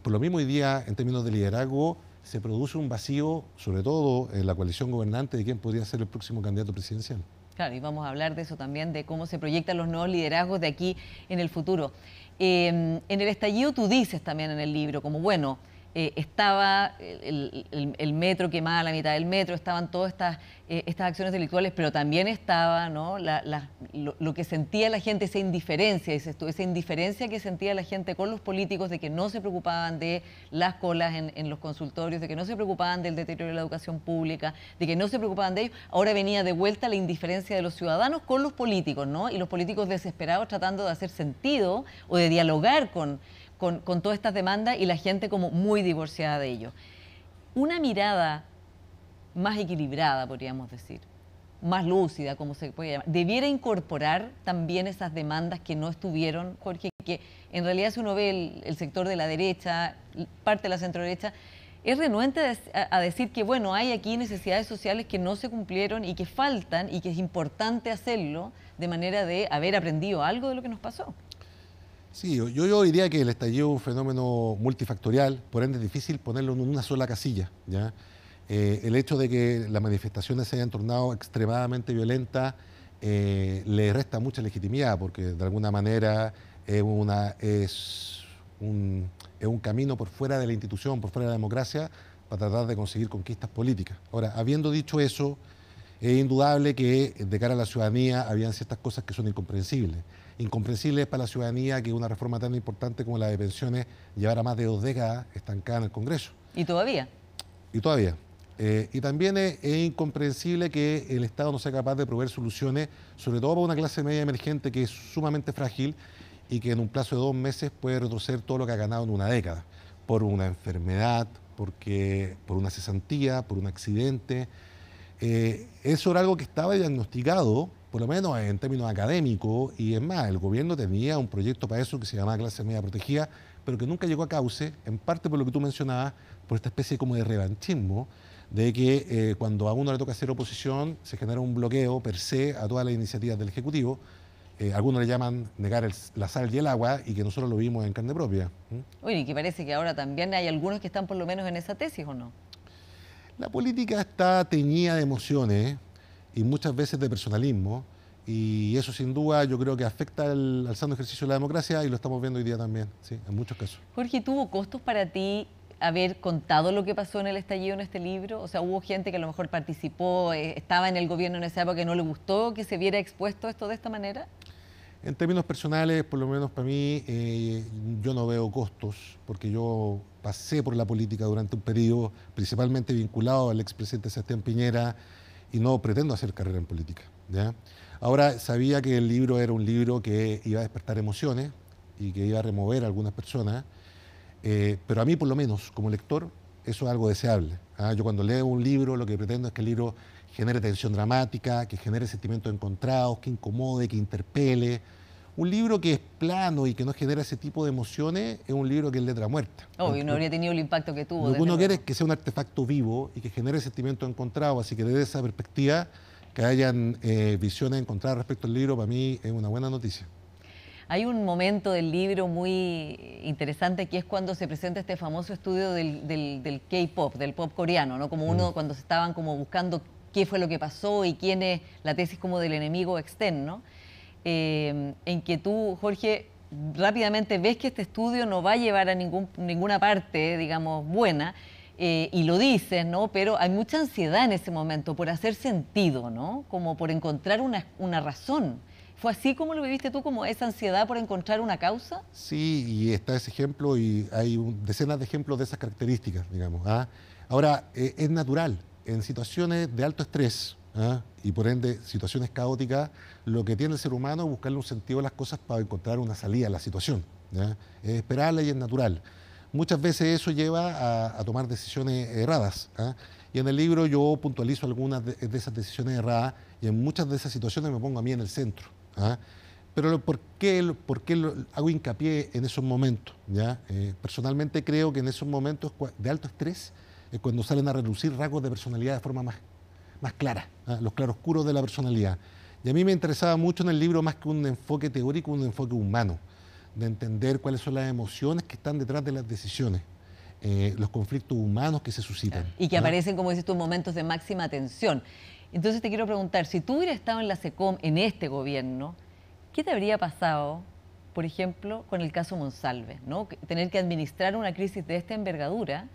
Por lo mismo, hoy día, en términos de liderazgo, se produce un vacío, sobre todo en la coalición gobernante, de quién podría ser el próximo candidato presidencial. Claro, y vamos a hablar de eso también, de cómo se proyectan los nuevos liderazgos de aquí en el futuro. En el estallido tú dices también en el libro, como bueno, estaba el metro quemada, la mitad del metro, estaban todas estas acciones delictuales, pero también estaba, ¿no?, lo que sentía la gente, esa indiferencia, dices tú, esa indiferencia que sentía la gente con los políticos, de que no se preocupaban de las colas en los consultorios, de que no se preocupaban del deterioro de la educación pública, de que no se preocupaban de ellos. Ahora venía de vuelta la indiferencia de los ciudadanos con los políticos, ¿no? Y los políticos desesperados tratando de hacer sentido o de dialogar con todas estas demandas, y la gente como muy divorciada de ello. Una mirada más equilibrada, podríamos decir, más lúcida, como se puede llamar, debiera incorporar también esas demandas que no estuvieron, Jorge, que en realidad si uno ve el sector de la derecha, parte de la centroderecha, es renuente a decir que, bueno, hay aquí necesidades sociales que no se cumplieron y que faltan y que es importante hacerlo de manera de haber aprendido algo de lo que nos pasó. Sí, yo diría que el estallido es un fenómeno multifactorial, por ende es difícil ponerlo en una sola casilla, ¿ya? El hecho de que las manifestaciones se hayan tornado extremadamente violentas le resta mucha legitimidad, porque de alguna manera es un camino por fuera de la institución, por fuera de la democracia, para tratar de conseguir conquistas políticas. Ahora, habiendo dicho eso, es indudable que de cara a la ciudadanía habían ciertas cosas que son incomprensibles. Incomprensible es para la ciudadanía que una reforma tan importante como la de pensiones llevara más de 2 décadas estancada en el Congreso. ¿Y todavía? Y todavía. Y también es incomprensible que el Estado no sea capaz de proveer soluciones, sobre todo para una clase media emergente que es sumamente frágil y que en un plazo de 2 meses puede retroceder todo lo que ha ganado en una década, por una enfermedad, por una cesantía, por un accidente. Eso era algo que estaba diagnosticado, por lo menos en términos académicos, y es más, el gobierno tenía un proyecto para eso que se llamaba clase media protegida, pero que nunca llegó a cauce, en parte por lo que tú mencionabas, por esta especie como de revanchismo, de que cuando a uno le toca hacer oposición se genera un bloqueo per se a todas las iniciativas del Ejecutivo. Algunos le llaman negar la sal y el agua, y que nosotros lo vimos en carne propia. Oye, y que parece que ahora también hay algunos que están por lo menos en esa tesis, ¿o no? La política está teñida de emociones y muchas veces de personalismo, y eso sin duda yo creo que afecta al sano ejercicio de la democracia, y lo estamos viendo hoy día también, sí, en muchos casos. Jorge, ¿tuvo costos para ti haber contado lo que pasó en el estallido en este libro? O sea, ¿hubo gente que a lo mejor participó, estaba en el gobierno en esa época, que no le gustó que se viera expuesto esto de esta manera? En términos personales, por lo menos para mí, yo no veo costos, porque yo pasé por la política durante un periodo principalmente vinculado al expresidente Sebastián Piñera, y no pretendo hacer carrera en política, ¿ya? Ahora, sabía que el libro era un libro que iba a despertar emociones y que iba a remover a algunas personas, pero a mí, por lo menos, como lector, eso es algo deseable. Yo cuando leo un libro, lo que pretendo es que el libro genere tensión dramática, que genere sentimientos encontrados, que incomode, que interpele. Un libro que es plano y que no genera ese tipo de emociones es un libro que es letra muerta. Obvio, no habría tenido el impacto que tuvo. Lo que uno quiere es que sea un artefacto vivo y que genere sentimientos encontrados, así que desde esa perspectiva, que hayan visiones encontradas respecto al libro, para mí es una buena noticia. Hay un momento del libro muy interesante, que es cuando se presenta este famoso estudio del K-pop, del pop coreano, ¿no? Como uno, cuando se estaban como buscando qué fue lo que pasó y quién es la tesis como del enemigo externo, en que tú, Jorge, rápidamente ves que este estudio no va a llevar a ninguna parte, digamos, buena, y lo dices, ¿no? Pero hay mucha ansiedad en ese momento por hacer sentido, ¿no? Como por encontrar una razón. ¿Fue así como lo viviste tú, como esa ansiedad por encontrar una causa? Sí, y está ese ejemplo y hay decenas de ejemplos de esas características, digamos. Ahora, es natural, en situaciones de alto estrés y por ende situaciones caóticas, lo que tiene el ser humano es buscarle un sentido a las cosas para encontrar una salida a la situación. Es esperarla y es natural. Muchas veces eso lleva a tomar decisiones erradas. Y en el libro yo puntualizo algunas de esas decisiones erradas y en muchas de esas situaciones me pongo a mí en el centro. Pero ¿por qué hago hincapié en esos momentos? Personalmente creo que en esos momentos de alto estrés es cuando salen a relucir rasgos de personalidad de forma más clara, los claroscuros de la personalidad. Y a mí me interesaba mucho en el libro, más que un enfoque teórico, un enfoque humano, de entender cuáles son las emociones que están detrás de las decisiones, los conflictos humanos que se suscitan. Y que aparecen, como dices tú, momentos de máxima tensión. Entonces te quiero preguntar, si tú hubieras estado en la SECOM, en este gobierno, ¿qué te habría pasado, por ejemplo, con el caso Monsalve, ¿no? Tener que administrar una crisis de esta envergadura,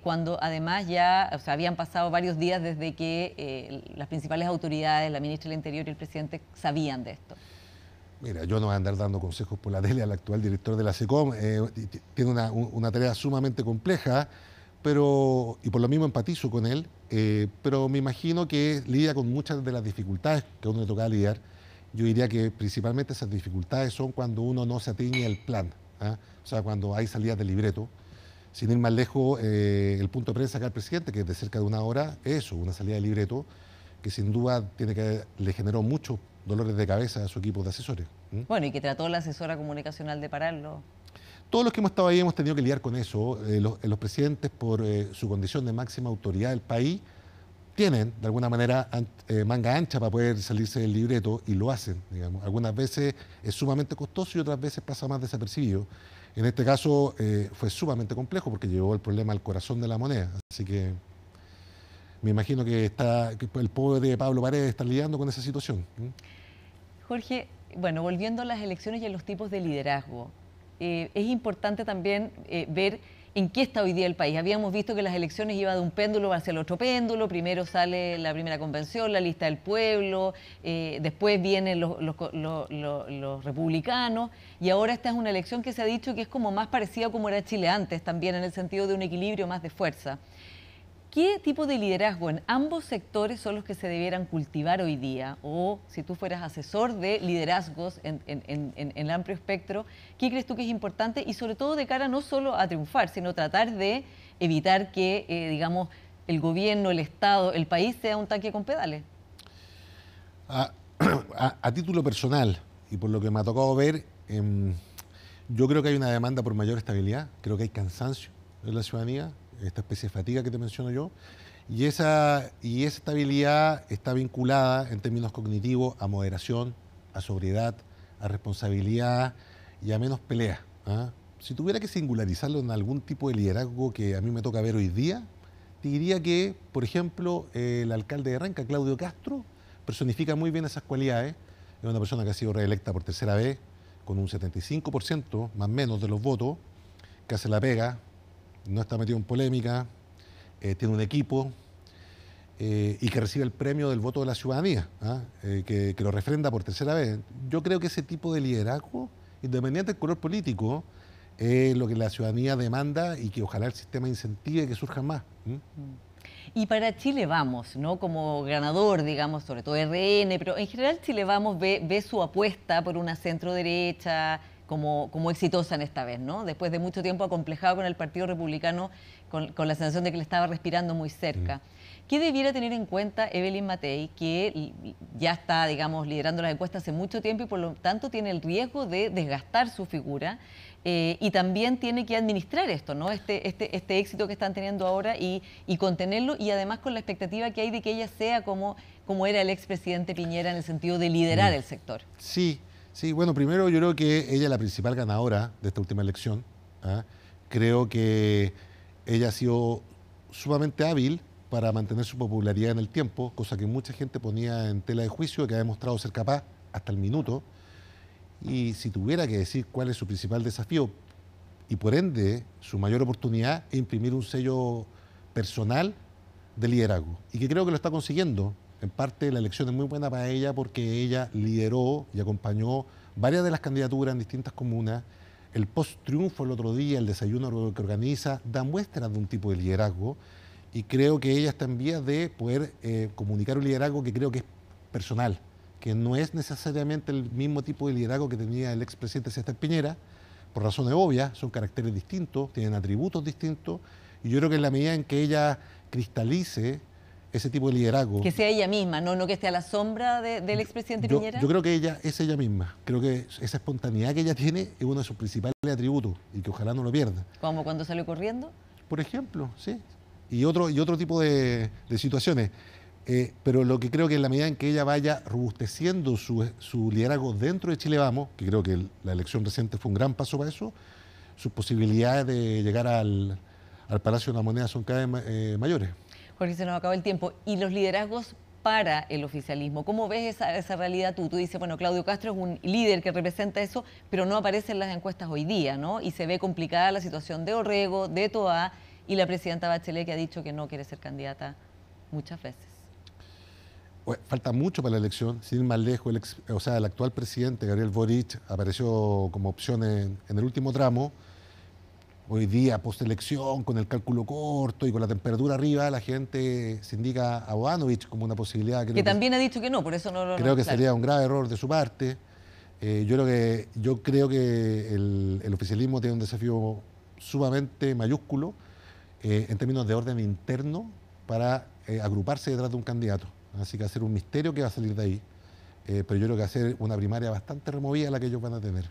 cuando además ya, o sea, habían pasado varios días desde que las principales autoridades, la ministra del Interior y el presidente sabían de esto. Mira, yo no voy a andar dando consejos por la tele al actual director de la SECOM. Tiene una tarea sumamente compleja, y por lo mismo empatizo con él, pero me imagino que lidia con muchas de las dificultades que a uno le toca lidiar. Yo diría que principalmente esas dificultades son cuando uno no se atiñe al plan, o sea, cuando hay salidas de libreto. Sin ir más lejos, el punto de prensa acá al presidente, que es de cerca de una hora, es eso, una salida de libreto, que sin duda le generó muchos dolores de cabeza a su equipo de asesores. Bueno, y que trató la asesora comunicacional de pararlo. Todos los que hemos estado ahí hemos tenido que lidiar con eso. Los presidentes, por su condición de máxima autoridad del país, tienen, de alguna manera, manga ancha para poder salirse del libreto y lo hacen, digamos. Algunas veces es sumamente costoso y otras veces pasa más desapercibido. En este caso fue sumamente complejo porque llevó el problema al corazón de la moneda. Así que me imagino que el pobre de Pablo Paredes está lidiando con esa situación. Jorge, bueno, volviendo a las elecciones y a los tipos de liderazgo, es importante también ver en qué está hoy día el país. Habíamos visto que las elecciones iban de un péndulo hacia el otro péndulo. Primero sale la primera convención, la lista del pueblo, después vienen los republicanos, y ahora esta es una elección que se ha dicho que es como más parecida como era Chile antes, también en el sentido de un equilibrio más de fuerza. ¿Qué tipo de liderazgo en ambos sectores son los que se debieran cultivar hoy día? O si tú fueras asesor de liderazgos en el amplio espectro, ¿qué crees tú que es importante? Y sobre todo de cara no solo a triunfar, sino tratar de evitar que, digamos, el gobierno, el Estado, el país sea un tanque con pedales. A título personal, y por lo que me ha tocado ver, yo creo que hay una demanda por mayor estabilidad, creo que hay cansancio en la ciudadanía, esta especie de fatiga que te menciono yo, y esa estabilidad está vinculada en términos cognitivos a moderación, a sobriedad, a responsabilidad y a menos pelea. Si tuviera que singularizarlo en algún tipo de liderazgo que a mí me toca ver hoy día, te diría que, por ejemplo, el alcalde de Renca, Claudio Castro, personifica muy bien esas cualidades. Es una persona que ha sido reelecta por tercera vez, con un 75% más o menos de los votos, que hace la pega, no está metido en polémica, tiene un equipo y que recibe el premio del voto de la ciudadanía, que lo refrenda por tercera vez. Yo creo que ese tipo de liderazgo, independiente del color político, es lo que la ciudadanía demanda y que ojalá el sistema incentive que surjan más. Y para Chile Vamos, ¿no? Como ganador, digamos, sobre todo RN, pero en general Chile Vamos ve su apuesta por una centro derecha como exitosa en esta vez, ¿no? Después de mucho tiempo acomplejado con el Partido Republicano, con la sensación de que le estaba respirando muy cerca. ¿Qué debiera tener en cuenta Evelyn Matei, que ya está, digamos, liderando las encuestas hace mucho tiempo y por lo tanto tiene el riesgo de desgastar su figura y también tiene que administrar esto, ¿no? Este éxito que están teniendo ahora y contenerlo, y además con la expectativa que hay de que ella sea como era el expresidente Piñera en el sentido de liderar el sector? Sí, bueno, primero yo creo que ella es la principal ganadora de esta última elección. Creo que ella ha sido sumamente hábil para mantener su popularidad en el tiempo, cosa que mucha gente ponía en tela de juicio, que ha demostrado ser capaz hasta el minuto. Y si tuviera que decir cuál es su principal desafío y por ende su mayor oportunidad, es imprimir un sello personal de liderazgo. Y que creo que lo está consiguiendo. En parte la elección es muy buena para ella porque ella lideró y acompañó varias de las candidaturas en distintas comunas. El post-triunfo el otro día, el desayuno que organiza, da muestras de un tipo de liderazgo. Y creo que ella está en vías de poder comunicar un liderazgo que creo que es personal, que no es necesariamente el mismo tipo de liderazgo que tenía el expresidente Sebastián Piñera, por razones obvias, son caracteres distintos, tienen atributos distintos, y yo creo que en la medida en que ella cristalice ese tipo de liderazgo... Que sea ella misma, no que esté a la sombra del expresidente Piñera. Yo creo que ella es ella misma, creo que esa espontaneidad que ella tiene es uno de sus principales atributos, y que ojalá no lo pierda. ¿Como cuando salió corriendo? Por ejemplo, sí. Y otro tipo de situaciones. Pero lo que creo que en la medida en que ella vaya robusteciendo su liderazgo dentro de Chile Vamos, que creo que la elección reciente fue un gran paso para eso, sus posibilidades de llegar al Palacio de la Moneda son cada vez mayores. Jorge, se nos acabó el tiempo. ¿Y los liderazgos para el oficialismo? ¿Cómo ves esa realidad tú? Tú dices, bueno, Claudio Castro es un líder que representa eso, pero no aparece en las encuestas hoy día, ¿no? Y se ve complicada la situación de Orrego, de Toá, y la presidenta Bachelet, que ha dicho que no quiere ser candidata muchas veces. Falta mucho para la elección, sin ir más lejos, el actual presidente, Gabriel Boric, apareció como opción en el último tramo. Hoy día, postelección, con el cálculo corto y con la temperatura arriba, la gente se indica a Bodanovich como una posibilidad. Que también ha dicho que no, por eso no lo... Creo que sería un grave error de su parte. Yo creo que el oficialismo tiene un desafío sumamente mayúsculo en términos de orden interno para agruparse detrás de un candidato. Así que hacer un misterio que va a salir de ahí. Pero yo creo que va a ser una primaria bastante removida la que ellos van a tener.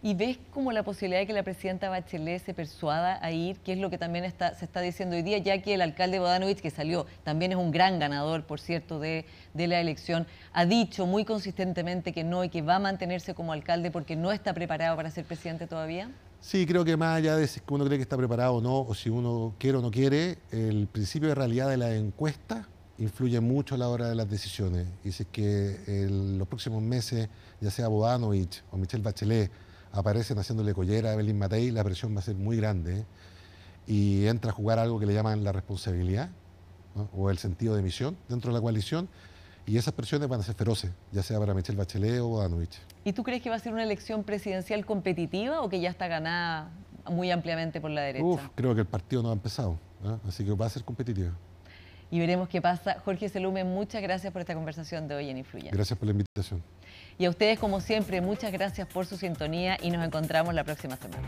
¿Y ves como la posibilidad de que la presidenta Bachelet se persuada a ir, que es lo que también se está diciendo hoy día, ya que el alcalde Bodanovich, que salió, también es un gran ganador, por cierto, de la elección, ha dicho muy consistentemente que no y que va a mantenerse como alcalde porque no está preparado para ser presidente todavía? Sí, creo que más allá de si uno cree que está preparado o no, o si uno quiere o no quiere, el principio de realidad de la encuesta influye mucho a la hora de las decisiones. Y si es que en los próximos meses, ya sea Bodanovich o Michelle Bachelet, aparecen haciéndole collera a Evelyn Matei, la presión va a ser muy grande, y entra a jugar algo que le llaman la responsabilidad, ¿no? O el sentido de misión dentro de la coalición, y esas presiones van a ser feroces, ya sea para Michelle Bachelet o Bodanovich. ¿Y tú crees que va a ser una elección presidencial competitiva o que ya está ganada muy ampliamente por la derecha? Creo que el partido no ha empezado, ¿no? Así que va a ser competitiva. Y veremos qué pasa. Jorge Selume, muchas gracias por esta conversación de hoy en Influyente. Gracias por la invitación. Y a ustedes, como siempre, muchas gracias por su sintonía y nos encontramos la próxima semana.